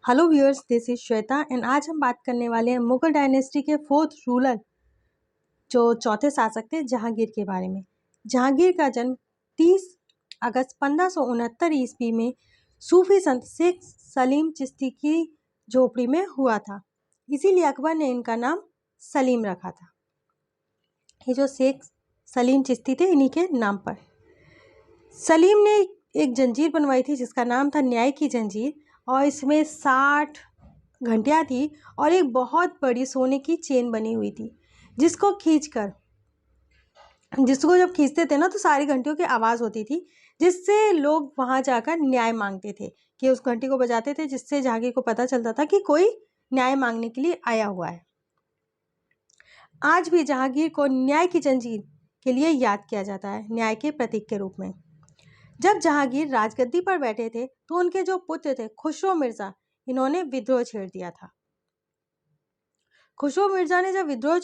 Hello viewers, this is Shweta and आज हम बात करने वाले हैं मुगल डायनेस्टी के फोर्थ रूलर जो चौथे शासक थे जहांगीर के बारे में। जहांगीर का जन्म 30 अगस्त 1569 ईस्वी में सूफी संत शेख सलीम चिश्ती की झोपड़ी में हुआ था। इसीलिए अकबर ने इनका नाम सलीम रखा था। ये जो शेख सलीम चिश्ती थे इन्हीं के नाम पर। सलीम ने एक जंजीर बनवाई थी जिसका नाम था न्याय की जंजीर, और इसमें 60 घंटियां थी और एक बहुत बड़ी सोने की चेन बनी हुई थी जिसको जब खींचते थे ना तो सारी घंटियों की आवाज़ होती थी, जिससे लोग वहां जाकर न्याय मांगते थे कि उस घंटी को बजाते थे, जिससे जहांगीर को पता चलता था कि कोई न्याय मांगने के लिए आया हुआ है। आज भी जहांगीर को न्याय की जंजीर के लिए याद किया जाता है, न्याय के प्रतीक के रूप में। जब जहांगीर राजगद्दी पर बैठे थे तो उनके जो पुत्र थे खुसरो मिर्जा, इन्होंने विद्रोह छेड़ दिया था। खुसरो मिर्जा ने जब विद्रोह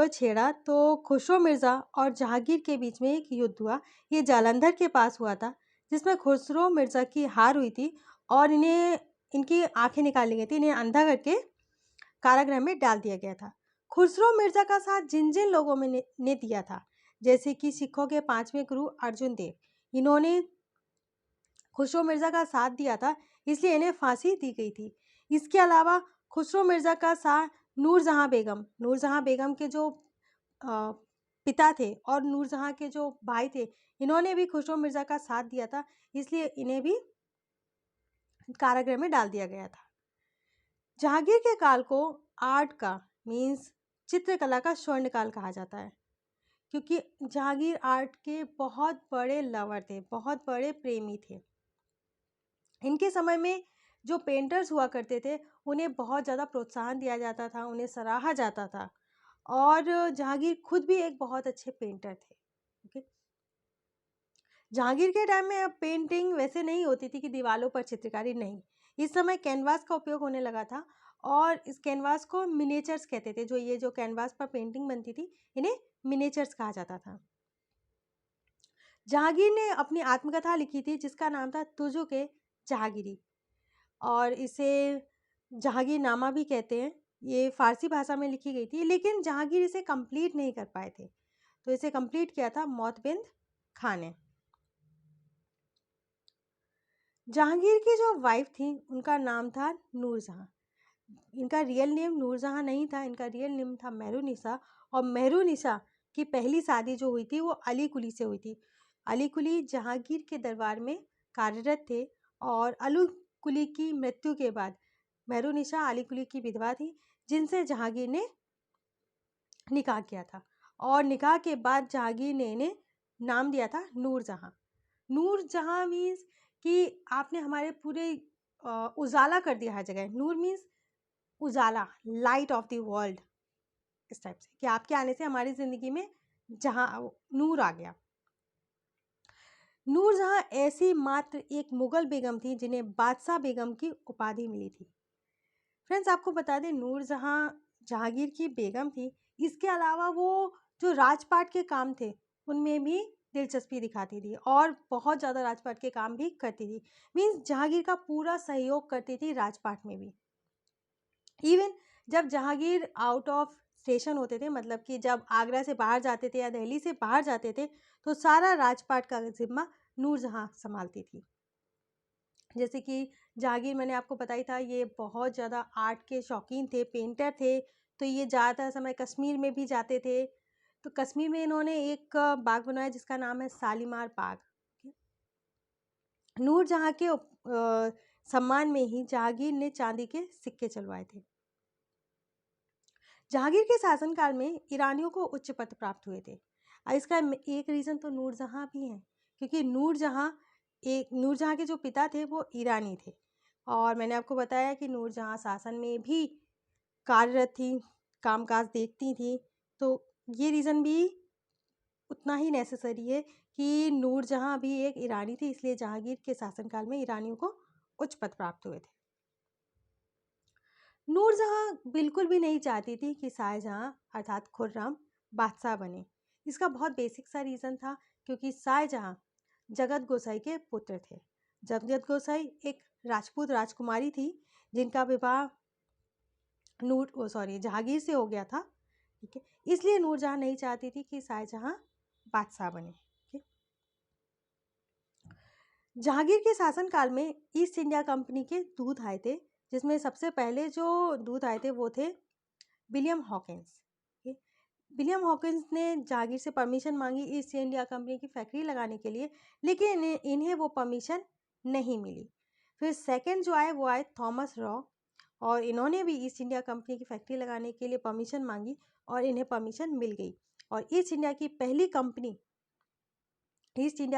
छेड़ा तो खुसरो मिर्जा और जहांगीर के बीच में एक युद्ध हुआ। ये जालंधर के पास हुआ था, जिसमें खुसरो मिर्जा की हार हुई थी और इनकी आंखें निकाल ली गई थी। इन्हें अंधा करके कारागृह में डाल दिया गया था। खुसरो मिर्जा का साथ जिन जिन लोगों ने दिया था, जैसे कि सिखों के 5वें गुरु अर्जुन देव, इन्होंने खुसरो मिर्जा का साथ दिया था, इसलिए इन्हें फांसी दी गई थी। इसके अलावा खुसरो मिर्जा का साथ नूरजहां बेगम के जो पिता थे और नूरजहां के जो भाई थे, इन्होंने भी खुसरो मिर्जा का साथ दिया था, इसलिए इन्हें भी कारागृह में डाल दिया गया था। जहांगीर के काल को आर्ट का मीन्स चित्रकला का स्वर्ण काल कहा जाता है, क्योंकि जहांगीर आर्ट के बहुत बड़े लवर थे, बहुत बड़े प्रेमी थे। इनके समय में जो पेंटर्स हुआ करते थे उन्हें बहुत ज़्यादा प्रोत्साहन दिया जाता था, उन्हें सराहा जाता था, और जहांगीर खुद भी एक बहुत अच्छे पेंटर थे। ओके, जहांगीर के टाइम में अब पेंटिंग वैसे नहीं होती थी कि दीवारों पर चित्रकारी, नहीं। इस समय कैनवास का उपयोग होने लगा था, और इस कैनवास को मिनिएचर्स कहते थे। ये जो कैनवास पर पेंटिंग बनती थी इन्हें मिनिएचर्स कहा जाता था। जहांगीर ने अपनी आत्मकथा लिखी थी जिसका नाम था तुजुक-ए जहांगीरी, और इसे जहांगीरनामा भी कहते हैं। ये फारसी भाषा में लिखी गई थी, लेकिन जहांगीर इसे कंप्लीट नहीं कर पाए थे, तो इसे कंप्लीट किया था मोतबिंद खां ने। जहांगीर की जो वाइफ थी उनका नाम था नूरजहां। इनका रियल नेम नूरजहां नहीं था, इनका रियल नेम था मेहरुनिसा। और मेहरुनिसा की पहली शादी जो हुई थी वो अली कुली से हुई थी। अली कुली जहांगीर के दरबार में कार्यरत थे, और अली कुली की मृत्यु के बाद मेहरुनिसा अली कुली की विधवा थी, जिनसे जहांगीर ने निकाह किया था। और निकाह के बाद जहांगीर ने इन्हें नाम दिया था नूरजहां। नूरजहां मीन्स कि आपने हमारे पूरे उजाला कर दिया हर जगह। नूर मीन्स उजाला, लाइट ऑफ द वर्ल्ड, इस टाइप से कि आपके आने से हमारी जिंदगी में जहां नूर आ गया। नूरजहां ऐसी मात्र एक मुगल बेगम थी जिन्हें बादशाह बेगम की उपाधि मिली थी। फ्रेंड्स, आपको बता दें, नूरजहां जहांगीर की बेगम थी। इसके अलावा वो जो राजपाट के काम थे उनमें भी दिलचस्पी दिखाती थी, और बहुत ज़्यादा राजपाट के काम भी करती थी। मीन्स जहांगीर का पूरा सहयोग करती थी राजपाट में भी। इवन जब जहांगीर आउट ऑफ स्टेशन होते थे, मतलब कि जब आगरा से बाहर जाते थे या दिल्ली से बाहर जाते थे, तो सारा राजपाट का जिम्मा नूरजहां संभालती थी। जैसे कि जहांगीर, मैंने आपको बताई था, ये बहुत ज़्यादा आर्ट के शौकीन थे, पेंटर थे, तो ये ज़्यादातर समय कश्मीर में भी जाते थे। तो कश्मीर में इन्होंने एक बाग बनाया जिसका नाम है शालीमार बाग। नूरजहां के सम्मान में ही जहांगीर ने चांदी के सिक्के चलवाए थे। जहांगीर के शासनकाल में ईरानियों को उच्च पद प्राप्त हुए थे। इसका एक रीज़न तो नूरजहां भी है, क्योंकि नूरजहां के जो पिता थे वो ईरानी थे, और मैंने आपको बताया कि नूरजहां शासन में भी कार्यरत थी, कामकाज देखती थी। तो ये रीज़न भी उतना ही नेसेसरी है कि नूरजहां भी एक ईरानी थी, इसलिए जहांगीर के शासनकाल में ईरानियों को उच्च पद प्राप्त हुए थे। नूरजहां बिल्कुल भी नहीं चाहती थी कि शाहजहां अर्थात खुर्रम बादशाह बने। इसका बहुत बेसिक सा रीज़न था, क्योंकि शाहजहां जगत गोसाई के पुत्र थे, जगत गोसाई एक राजपूत राजकुमारी थी जिनका विवाह जहांगीर से हो गया था। ठीक है, इसलिए नूरजहां नहीं चाहती थी कि शाहजहां बादशाह बने। ठीक, जहांगीर के शासनकाल में ईस्ट इंडिया कंपनी के दूत आए थे, जिसमें सबसे पहले जो दूत आए थे वो थे विलियम हॉकिंस। विलियम हॉकिंस ने जहांगीर से परमिशन मांगी ईस्ट इंडिया कंपनी की फैक्ट्री लगाने के लिए, लेकिन इन्हें वो परमिशन नहीं मिली। फिर सेकंड जो आए वो आए थॉमस रॉ, और इन्होंने भी ईस्ट इंडिया कंपनी की फैक्ट्री लगाने के लिए परमिशन मांगी और इन्हें परमिशन मिल गई। और ईस्ट इंडिया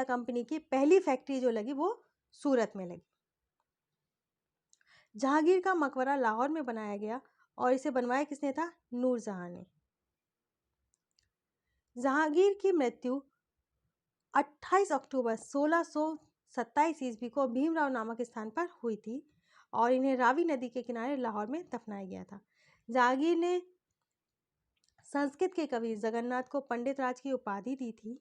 कंपनी की पहली फैक्ट्री जो लगी वो सूरत में लगी। जहांगीर का मकबरा लाहौर में बनाया गया और इसे बनवाया किसने था? नूरजहां ने। जहांगीर की मृत्यु 28 अक्टूबर 1627 ईस्वी को भीमराव नामक स्थान पर हुई थी और इन्हें रावी नदी के किनारे लाहौर में दफनाया गया था। जहांगीर ने संस्कृत के कवि जगन्नाथ को पंडित राज की उपाधि दी थी।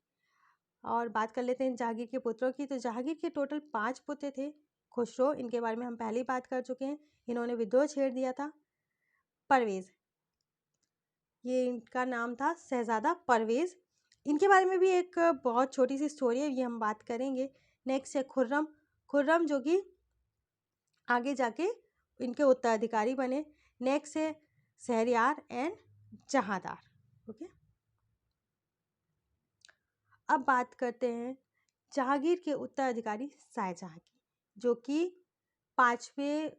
और बात कर लेते हैं जहांगीर के पुत्रों की। तो जहांगीर के टोटल 5 पुत्र थे। खुसरो, इनके बारे में हम पहले ही बात कर चुके हैं, इन्होंने विद्रोह छेड़ दिया था। परवेज, ये इनका नाम था शहजादा परवेज, इनके बारे में भी एक बहुत छोटी सी स्टोरी है, ये हम बात करेंगे। नेक्स्ट है खुर्रम। खुर्रम जो कि आगे जाके इनके उत्तराधिकारी बने। नेक्स्ट है शहरयार एंड जहांदार। ओके, अब बात करते हैं जहांगीर के उत्तराधिकारी शाहजहां की, जो कि 5वें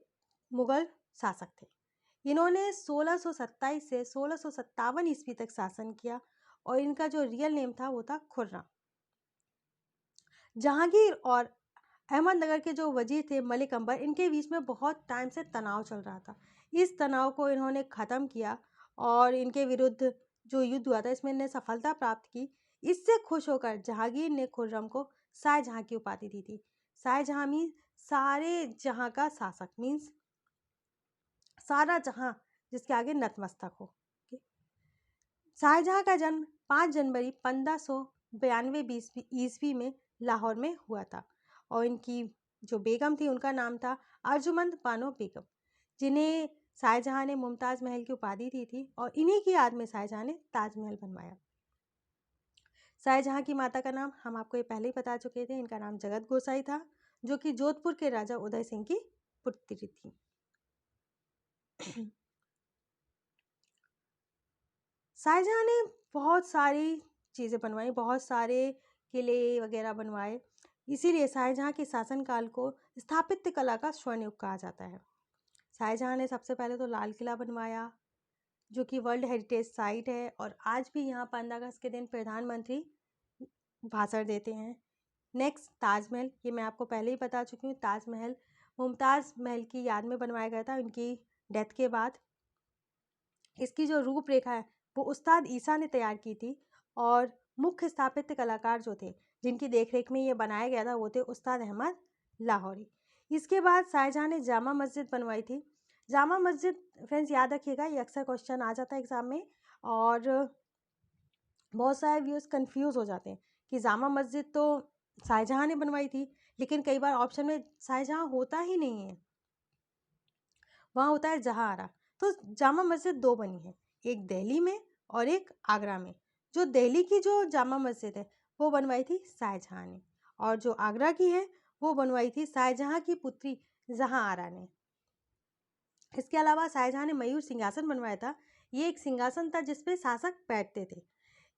मुगल शासक थे। इन्होंने 1627 से 1657 ईस्वी तक शासन किया और इनका जो रियल नेम था वो था खुर्रम। जहांगीर और अहमदनगर के जो वजीर थे मलिक अंबर, इनके बीच में बहुत टाइम से तनाव चल रहा था। इस तनाव को इन्होंने ख़त्म किया और इनके विरुद्ध जो युद्ध हुआ था इसमें इन्हें सफलता प्राप्त की। इससे खुश होकर जहांगीर ने खुर्रम को शाहजहां की उपाधि दी थी। शाहजहां मीन्स सारे जहां का शासक, मीन्स सारा जहां जिसके आगे नतमस्तक हो। शाहजहां का जन्म 5 जनवरी 1592 ईस्वी में लाहौर में हुआ था और इनकी जो बेगम थी उनका नाम था अर्जुमंद बानो बेगम, जिन्हें शाहजहां ने मुमताज़ महल की उपाधि दी थी और इन्हीं की याद में शाहजहां ने ताजमहल बनवाया। शाहजहां की माता का नाम हम आपको ये पहले ही बता चुके थे, इनका नाम जगत गोसाई था, जो कि जोधपुर के राजा उदय सिंह की पुत्री थी। शाहजहां ने बहुत सारी चीज़ें बनवाई, बहुत सारे किले वगैरह बनवाए, इसीलिए शाहजहां के शासनकाल को स्थापत्य कला का स्वर्ण युग कहा जाता है। शाहजहां ने सबसे पहले तो लाल किला बनवाया, जो कि वर्ल्ड हेरिटेज साइट है और आज भी यहाँ 15 अगस्त के दिन प्रधानमंत्री भाषण देते हैं। नेक्स्ट ताजमहल, ये मैं आपको पहले ही बता चुकी हूँ। ताजमहल मुमताज़ महल की याद में बनवाया गया था उनकी डेथ के बाद। इसकी जो रूपरेखा है वो उस्ताद ईसा ने तैयार की थी और मुख्य स्थापत्य कलाकार जो थे जिनकी देखरेख में ये बनाया गया था वो थे उस्ताद अहमद लाहौरी। इसके बाद शाहजहां ने जामा मस्जिद बनवाई थी। जामा मस्जिद फ्रेंड्स याद रखिएगा, ये अक्सर क्वेश्चन आ जाता है एग्जाम में और बहुत सारे व्यूअर्स कंफ्यूज हो जाते हैं कि जामा मस्जिद तो शाहजहां ने बनवाई थी, लेकिन कई बार ऑप्शन में शाहजहां होता ही नहीं है, वहाँ होता है जहांआरा। तो जामा मस्जिद 2 बनी है, एक दिल्ली में और एक आगरा में। जो दिल्ली की जो जामा मस्जिद है वो बनवाई थी शाहजहां ने और जो आगरा की है वो बनवाई थी शाहजहां की पुत्री जहांआरा ने। इसके अलावा शाहजहां ने मयूर सिंहासन बनवाया था। ये एक सिंहासन था जिसपे शासक बैठते थे।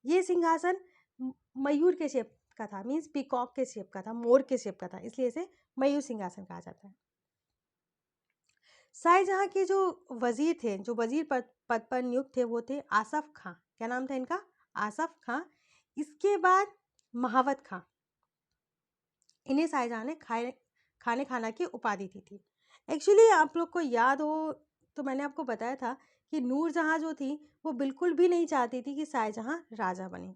ये सिंहासन मयूर के शेप का था, मीन्स पीकॉक के शेप का था, मोर के शेप का था, इसलिए इसे मयूर सिंहासन कहा जाता है। शाहजहां के जो वजीर थे, जो वजीर पद पर नियुक्त थे वो थे आसफ खां। क्या नाम था इनका? आसफ खां। इसके बाद महावत खां, इन्हें शाहजहां ने खाने खाना की उपाधि दी थी। एक्चुअली आप लोग को याद हो तो मैंने आपको बताया था कि नूरजहां जो थी वो बिल्कुल भी नहीं चाहती थी कि शाहजहां राजा बने।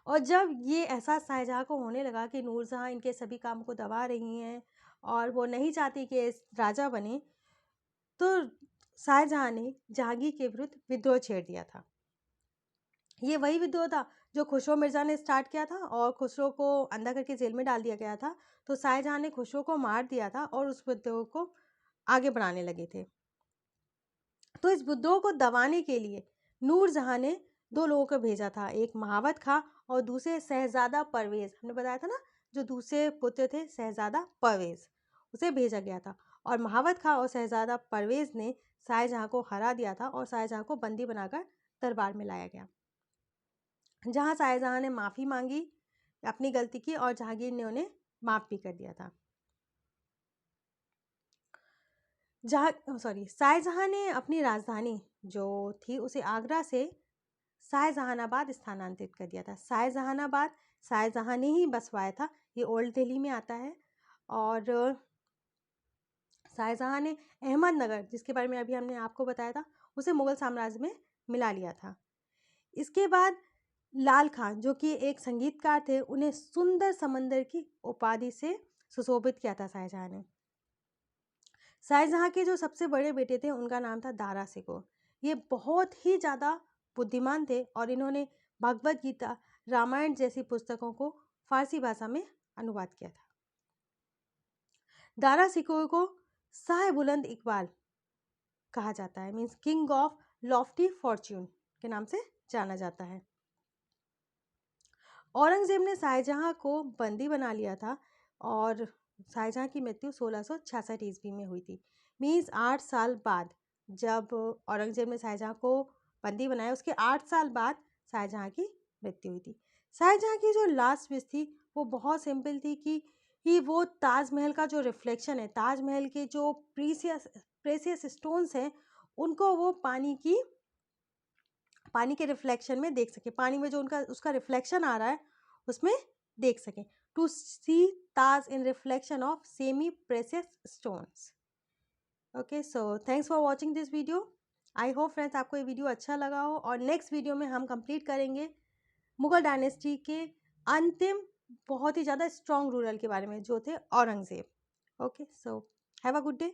और जब ये एहसास शाहजहां को होने लगा कि नूरजहां इनके सभी काम को दबा रही हैं और वो नहीं चाहती कि राजा बने, तो शाहजहां ने जहांगीर के विरुद्ध विद्रोह छेड़ दिया था। ये वही विद्रोह था जो खुसरो मिर्ज़ा ने स्टार्ट किया था और खुसरो को अंधा करके जेल में डाल दिया गया था। तो शाहजहाँ ने खुसरो को मार दिया था और उस विद्रोह को आगे बढ़ाने लगे थे। तो इस विद्रोह को दबाने के लिए नूरजहाँ ने 2 लोगों को भेजा था, एक महावत खां और दूसरे शहज़ादा परवेज़। हमने बताया था ना, जो दूसरे पुत्र थे शहज़ादा परवेज़, उसे भेजा गया था। और महावत खां और शहज़ादा परवेज़ ने शाहजहाँ को हरा दिया था और शाहजहाँ को बंदी बनाकर दरबार में लाया गया, जहाँ शाहजहाँ ने माफ़ी मांगी अपनी गलती की और जहांगीर ने उन्हें माफ़ भी कर दिया था। शाहजहाँ ने अपनी राजधानी जो थी उसे आगरा से शाहजहानाबाद स्थानांतरित कर दिया था। शाहजहाँ ने ही बसवाया था, ये ओल्ड दिल्ली में आता है। और शाहजहाँ ने अहमदनगर, जिसके बारे में अभी हमने आपको बताया था, उसे मुगल साम्राज्य में मिला लिया था। इसके बाद लाल खान, जो कि एक संगीतकार थे, उन्हें सुंदर समंदर की उपाधि से सुशोभित किया था शाहजहाँ ने। शाहजहाँ के जो सबसे बड़े बेटे थे उनका नाम था दारा शिकोह। ये बहुत ही ज़्यादा बुद्धिमान थे और इन्होंने भगवत गीता, रामायण जैसी पुस्तकों को फारसी भाषा में अनुवाद किया था। दारा शिकोह को शाह बुलंद इकबाल कहा जाता है, means king of Lofty Fortune के नाम से जाना जाता है। औरंगजेब ने शाहजहाँ को बंदी बना लिया था और शाहजहाँ की मृत्यु 1666 ईस्वी में हुई थी। मीन्स 8 साल बाद, जब औरंगजेब ने शाहजहाँ को बंदी बनाया, उसके 8 साल बाद शाहजहाँ की मृत्यु हुई थी। शाहजहाँ की जो लास्ट विश थी वो बहुत सिंपल थी कि वो ताजमहल का जो रिफ्लेक्शन है, ताजमहल के जो प्रेसियस स्टोन्स हैं, उनको वो पानी के रिफ्लेक्शन में देख सके, पानी में जो उसका रिफ्लेक्शन आ रहा है उसमें देख सकें, to see Taj in reflection of semi precious stones. Okay, so thanks for watching this video. I hope friends आपको ये वीडियो अच्छा लगा हो और नेक्स्ट वीडियो में हम कंप्लीट करेंगे मुगल डायनेस्टी के अंतिम बहुत ही ज़्यादा स्ट्रॉन्ग रूलर के बारे में, जो थे Aurangzeb. Okay, so have a good day.